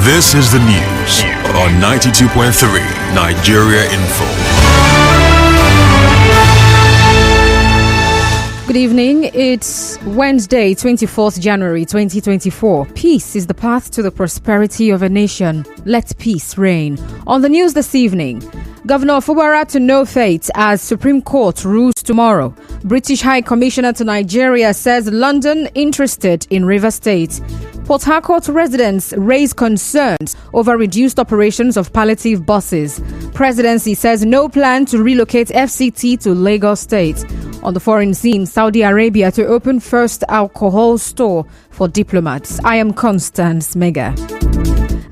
This is the news on 92.3 Nigeria Info. Good evening. It's Wednesday, 24th January 2024. Peace is the path to the prosperity of a nation. Let peace reign. On the news this evening, Governor Fubara to no fate as Supreme Court rules tomorrow. British High Commissioner to Nigeria says London interested in River State. Port Harcourt residents raise concerns over reduced operations of palliative buses. Presidency says no plan to relocate FCT to Lagos State. On the foreign scene, Saudi Arabia to open first alcohol store for diplomats. I am Constance Mega.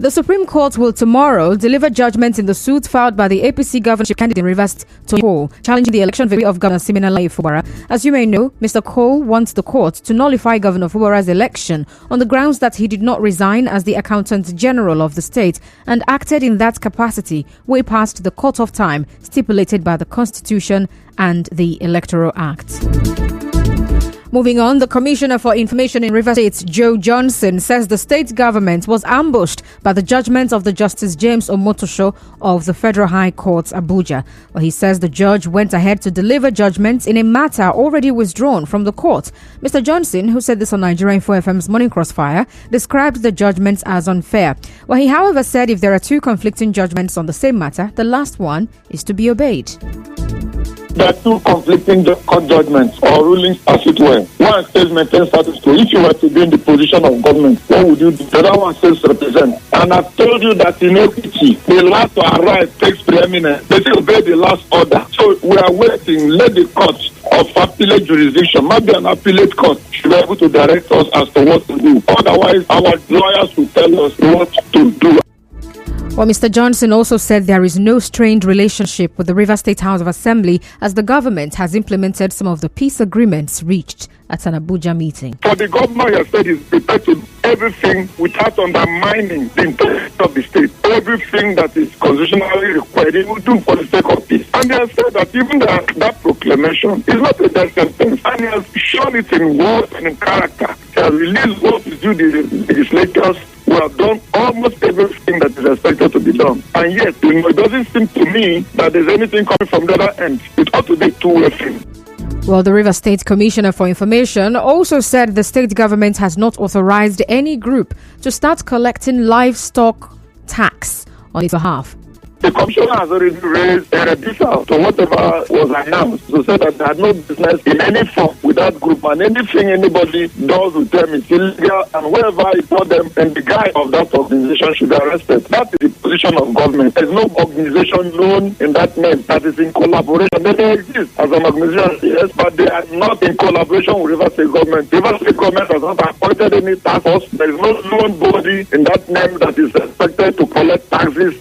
The Supreme Court will tomorrow deliver judgment in the suit filed by the APC governorship candidate in Rivers, Tony Cole, challenging the election victory of Governor Siminalayi Fubara. As you may know, Mr. Cole wants the court to nullify Governor Fubara's election on the grounds that he did not resign as the Accountant General of the state and acted in that capacity way past the cut-off time stipulated by the Constitution and the Electoral Act. Moving on, the Commissioner for Information in Rivers State, Joe Johnson, says the state government was ambushed by the judgment of the Justice James Omotosho of the Federal High Court, Abuja. Well, he says the judge went ahead to deliver judgments in a matter already withdrawn from the court. Mr. Johnson, who said this on Nigeria Info FM's Morning Crossfire, described the judgments as unfair. Well, he, however, said if there are two conflicting judgments on the same matter, the last one is to be obeyed. There are two conflicting court judgments or rulings as it were. One says maintain status quo. If you were to be in the position of government, what would you do? The other one says represent. And I've told you that in equity, the last to arrive takes preeminence. They say obey the last order. So we are waiting. Let the court of appellate jurisdiction, maybe an appellate court, should be able to direct us as to what to do. Otherwise, our lawyers will tell us what to do. Well, Mr. Johnson also said there is no strained relationship with the Rivers State House of Assembly as the government has implemented some of the peace agreements reached at an Abuja meeting. For the governor has said he's prepared to do everything without undermining the integrity of the state. Everything that is constitutionally required, he will do for the sake of peace. And he has said that even that proclamation is not a death sentence. And he has shown it in words and in character. He has released what is due the legislators. We have done almost everything that is expected to be done. And yet, it doesn't seem to me that there's anything coming from the other end. It ought to be two-way thing. Well, the River State Commissioner for Information also said the state government has not authorized any group to start collecting livestock tax on its behalf. The commissioner has already raised a rebuttal to whatever was announced to say that they had no business in any form with that group, and anything anybody does with them is illegal, and wherever he saw them, and the guy of that organization should be arrested. That is the position of government. There is no organization known in that name that is in collaboration. They may exist as an organization, yes, but they are not in collaboration with River State government. River State government has not appointed any task force. There is no known body in that name that is expected to collect taxes.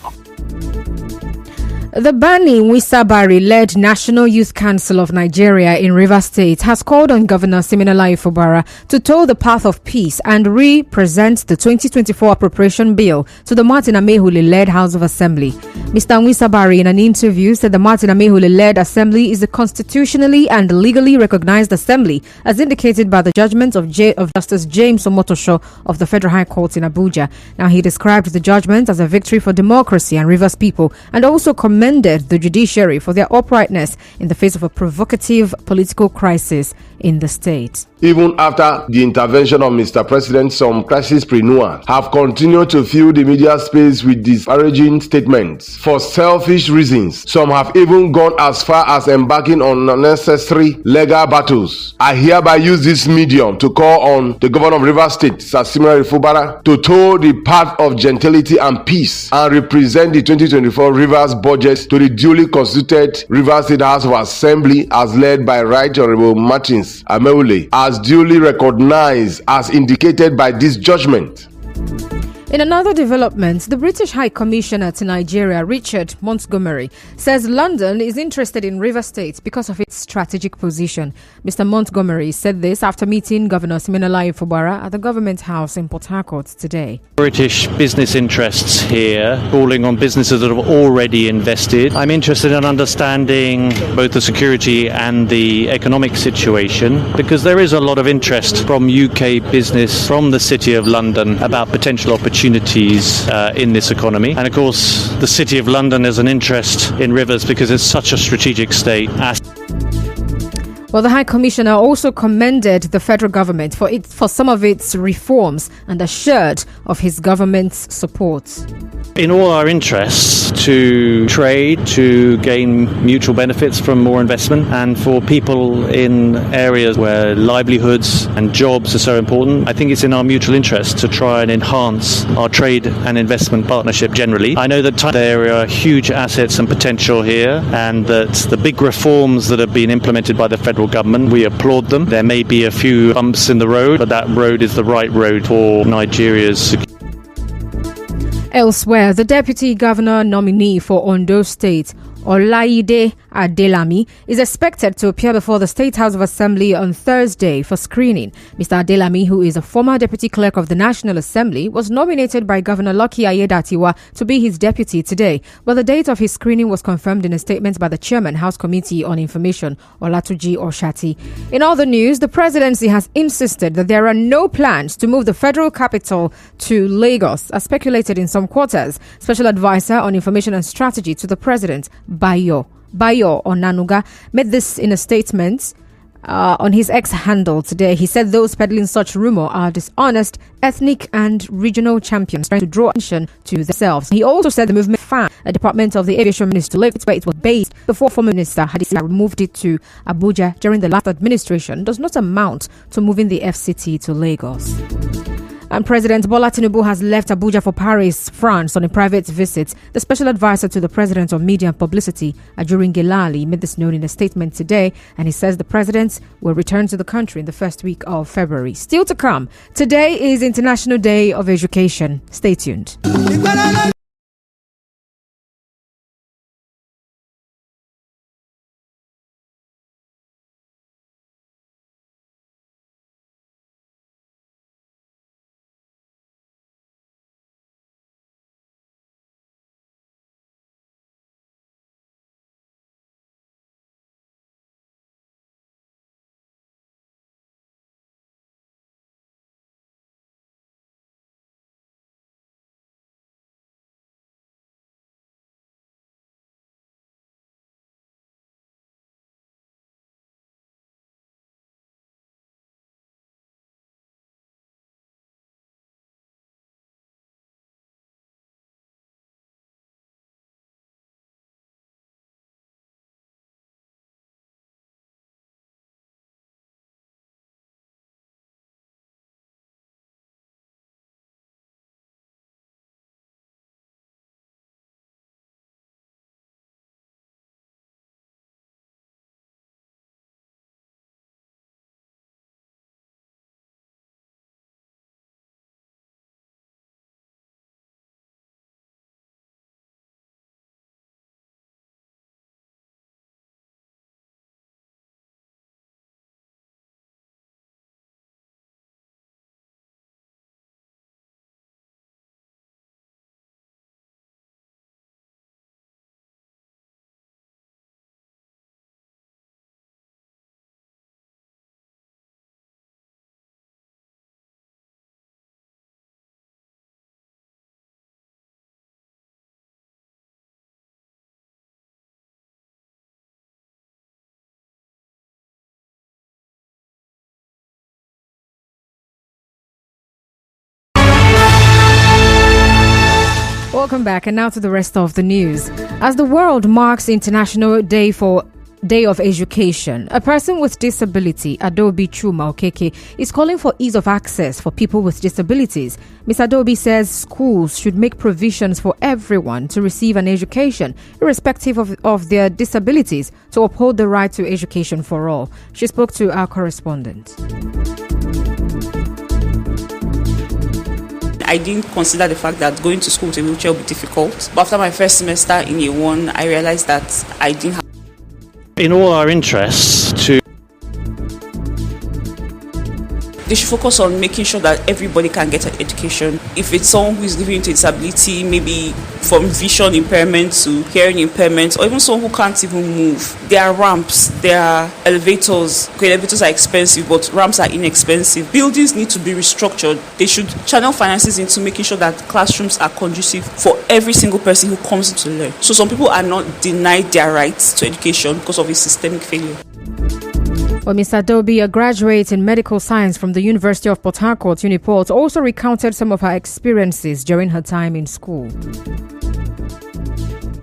The Bani Wisabari-led National Youth Council of Nigeria in Rivers State has called on Governor Siminalayi Fubara to toe the path of peace and re-present the 2024 appropriation bill to the Martin Amehule-led House of Assembly. Mr. Wisabari, in an interview, said the Martin Amehule-led Assembly is a constitutionally and legally recognized assembly, as indicated by the judgment of Justice James Omotosho of the Federal High Court in Abuja. Now, he described the judgment as a victory for democracy and Rivers people, and also commended the judiciary for their uprightness in the face of a provocative political crisis in the state. Even after the intervention of Mr. President, some crisispreneurs have continued to fill the media space with disparaging statements for selfish reasons. Some have even gone as far as embarking on unnecessary legal battles. I hereby use this medium to call on the governor of Rivers State, Sir Siminalayi Fubara, to toe the path of gentility and peace and represent the 2024 Rivers budget to the duly constituted Rivers State House of Assembly as led by Right Honorable Martins Amehule, as duly recognized as indicated by this judgment. In another development, the British High Commissioner to Nigeria, Richard Montgomery, says London is interested in Rivers State because of its strategic position. Mr. Montgomery said this after meeting Governor Siminalayi Fubara at the Government House in Port Harcourt today. British business interests here, calling on businesses that have already invested. I'm interested in understanding both the security and the economic situation, because there is a lot of interest from UK business, from the City of London, about potential opportunities opportunities in this economy. And of course, the City of London has an interest in rivers because it's such a strategic state. Well, the High Commissioner also commended the federal government for some of its reforms and assured of his government's support. In all our interests to trade, to gain mutual benefits from more investment, and for people in areas where livelihoods and jobs are so important, I think it's in our mutual interest to try and enhance our trade and investment partnership generally. I know that there are huge assets and potential here, and that the big reforms that have been implemented by the federal government, we applaud them. There may be a few bumps in the road, but that road is the right road for Nigeria's security. Elsewhere, the Deputy Governor nominee for Ondo State, Olaide Adelami, is expected to appear before the State House of Assembly on Thursday for screening. Mr. Adelami, who is a former Deputy Clerk of the National Assembly, was nominated by Governor Lucky Ayedatiwa to be his deputy today, but the date of his screening was confirmed in a statement by the Chairman, House Committee on Information, Olatuji Oshati. In other news, the presidency has insisted that there are no plans to move the federal capital to Lagos, as speculated in some quarters. Special Advisor on Information and Strategy to the President, Bayo Onanuga, made this in a statement on his X handle today. He said those peddling such rumor are dishonest, ethnic and regional champions trying to draw attention to themselves. He also said the movement found a Department of the Aviation Ministry where it was based before former Minister Hadisi removed it to Abuja during the last administration does not amount to moving the FCT to Lagos. And President Bola Tinubu has left Abuja for Paris, France on a private visit. The special advisor to the President on Media and Publicity, Ajurin Gelali, made this known in a statement today, and he says the President will return to the country in the first week of February. Still to come, today is International Day of Education. Stay tuned. Welcome back, and now to the rest of the news. As the world marks International Day of Education, a person with disability, Adobe Chuma Okeke, is calling for ease of access for people with disabilities. Ms. Adobe says schools should make provisions for everyone to receive an education, irrespective of their disabilities, to uphold the right to education for all. She spoke to our correspondent. I didn't consider the fact that going to school with a wheelchair would be difficult. But after my first semester in year one, I realized that I didn't have... In all our interests to... The They should focus on making sure that everybody can get an education. If it's someone who is living with a disability, maybe from vision impairment to hearing impairment, or even someone who can't even move, there are ramps, there are elevators. Okay, elevators are expensive, but ramps are inexpensive. Buildings need to be restructured. They should channel finances into making sure that classrooms are conducive for every single person who comes in to learn. So some people are not denied their rights to education because of a systemic failure. Well, Mr. Adobe, a graduate in medical science from the University of Port Harcourt, Uniport, also recounted some of her experiences during her time in school.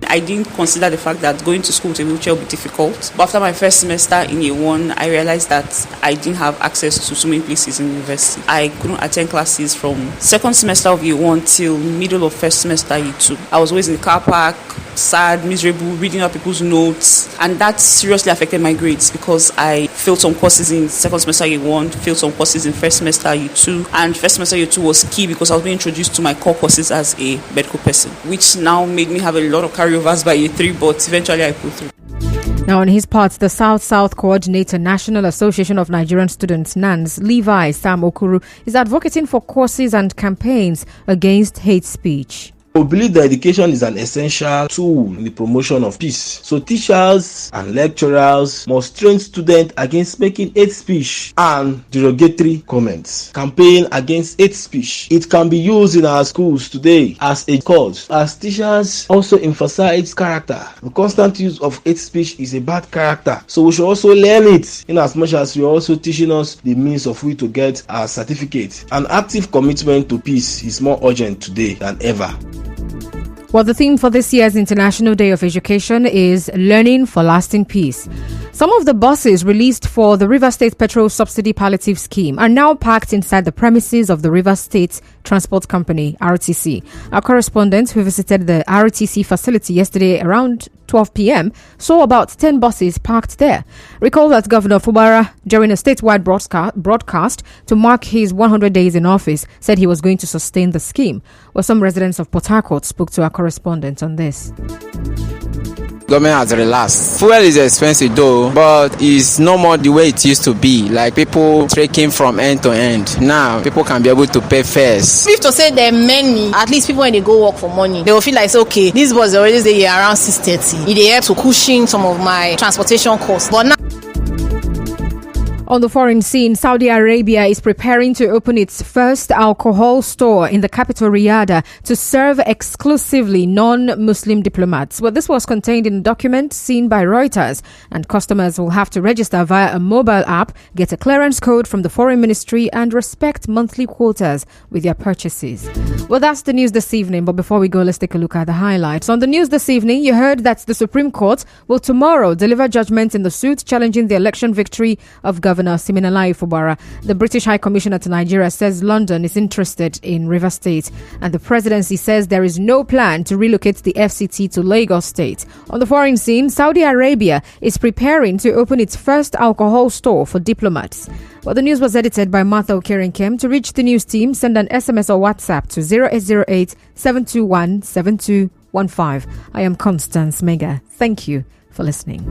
I didn't consider the fact that going to school with a wheelchair would be difficult. But after my first semester in year 1, I realized that I didn't have access to so many places in university. I couldn't attend classes from second semester of year 1 till middle of first semester year 2. I was always in the car park, sad, miserable, reading out people's notes, and that seriously affected my grades because I failed some courses in second semester year 1, failed some courses in first semester year 2, and first semester year 2 was key because I was being introduced to my core courses as a medical person, which now made me have a lot of carryovers by year 3, but eventually I pulled through. Now, on his part, the South-South Coordinator, National Association of Nigerian Students, NANS, Levi Sam Okuru, is advocating for courses and campaigns against hate speech. We believe that education is an essential tool in the promotion of peace. So teachers and lecturers must train students against making hate speech and derogatory comments. Campaign against hate speech. It can be used in our schools today as a cause. As teachers also emphasize character. The constant use of hate speech is a bad character. So we should also learn it in as much as we are also teaching us the means of which to get our certificate. An active commitment to peace is more urgent today than ever. Well, the theme for this year's International Day of Education is Learning for Lasting Peace. Some of the buses released for the Rivers State Petrol Subsidy Palliative Scheme are now parked inside the premises of the Rivers State Transport Company, RTC. Our correspondent who visited the RTC facility yesterday around 12 p.m. saw about 10 buses parked there. Recall that Governor Fubara, during a statewide broadcast to mark his 100 days in office, said he was going to sustain the scheme. Well, some residents of Port Harcourt spoke to our correspondent on this. Government has relaxed. Fuel is expensive though, but it's no more the way it used to be. Like people trekking from end to end. Now people can be able to pay fares. If to say there are many, at least people when they go work for money, they will feel like say, okay, this was already the year around 630. It helps to cushion some of my transportation costs. But now. On the foreign scene, Saudi Arabia is preparing to open its first alcohol store in the capital Riyadh to serve exclusively non-Muslim diplomats. Well, this was contained in a document seen by Reuters, and customers will have to register via a mobile app, get a clearance code from the Foreign Ministry, and respect monthly quotas with their purchases. Well, that's the news this evening, but before we go, let's take a look at the highlights. On the news this evening, you heard that the Supreme Court will tomorrow deliver judgment in the suit challenging the election victory of Governor Siminalayi Fubara. The British High Commissioner to Nigeria says London is interested in Rivers State, and the presidency says there is no plan to relocate the FCT to Lagos State. On the foreign scene, Saudi Arabia is preparing to open its first alcohol store for diplomats. Well, the news was edited by Martha Okerenkem. To reach the news team, send an SMS or WhatsApp to 0808 721 7215. I am Constance Mega. Thank you for listening.